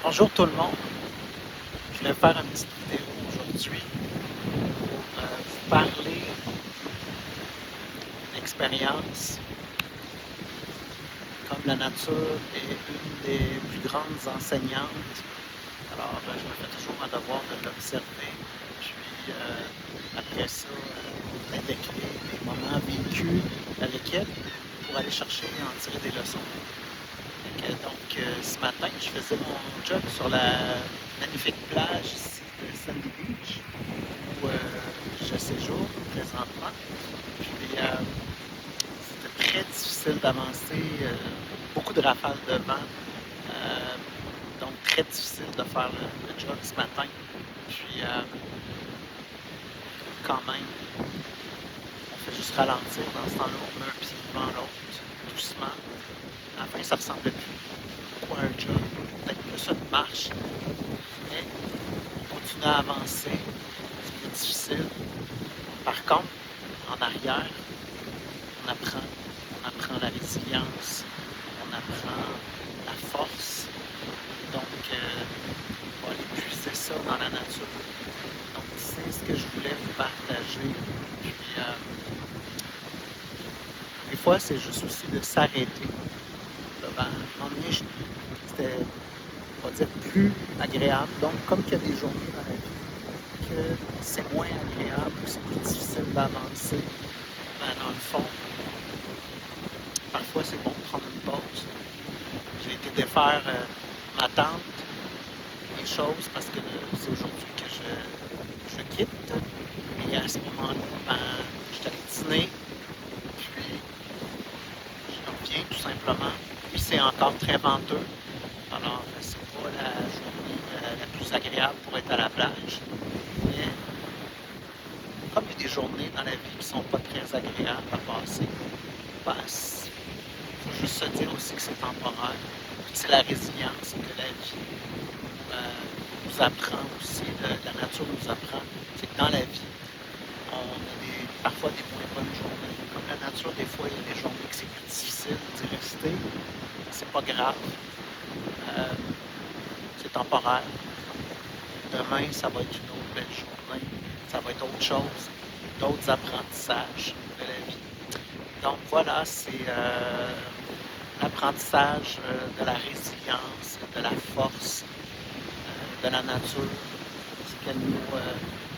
Bonjour tout le monde, je voulais faire une petite vidéo aujourd'hui pour vous parler d'une expérience. Comme la nature est une des plus grandes enseignantes, alors je me fais toujours un devoir de l'observer, puis après ça, de décrire les moments vécus avec elle pour aller chercher et en tirer des leçons. Donc, ce matin, je faisais mon job sur la magnifique plage ici de Sandy Beach, où je séjourne présentement. Puis, c'était très difficile d'avancer, beaucoup de rafales de vent, donc très difficile de faire le job ce matin. Puis, quand même, on fait juste ralentir dans ce temps-là, on met un pied devant l'autre, doucement. À la fin, ça ressemblait plus beaucoup à un job, peut-être plus une marche, mais on continue à avancer, c'est difficile. Par contre, en arrière, on apprend la résilience, on apprend la force, donc on va aller puiser ça dans la nature. Donc c'est ce que je voulais vous partager. Puis des fois, c'est juste aussi de s'arrêter. À un moment donné, c'était, on va dire, plus agréable. Donc, comme il y a des journées dans la vie que c'est moins agréable, que c'est plus difficile d'avancer, ben, dans le fond, parfois c'est bon de prendre une pause. J'ai été défaire ma tante, les choses, parce que c'est aujourd'hui que je quitte. Et à ce moment-là, ben, je suis allé dîner, puis je reviens tout simplement. Puis c'est encore très venteux. Alors, c'est pas la journée la plus agréable pour être à la plage. Mais comme il y a des journées dans la vie qui sont pas très agréables à passer, ben, il faut juste se dire aussi que c'est temporaire. C'est la résilience que la vie nous apprend aussi, la nature nous apprend. C'est que dans la vie, on a parfois des moins bonnes journées. Comme la nature, des fois, il y a des journées que c'est plus difficile d'y rester. C'est pas grave. C'est temporaire. Demain, ça va être une autre belle journée. Ça va être autre chose, d'autres apprentissages de la vie. Donc voilà, c'est l'apprentissage de la résilience, de la force, de la nature,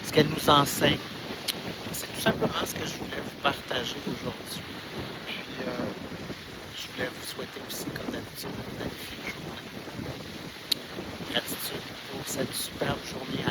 ce qu'elle nous enseigne. C'est tout simplement ce que je voulais vous partager aujourd'hui. Puis je voulais vous souhaiter aussi, comme d'habitude, une magnifique journée. Gratitude pour cette superbe journée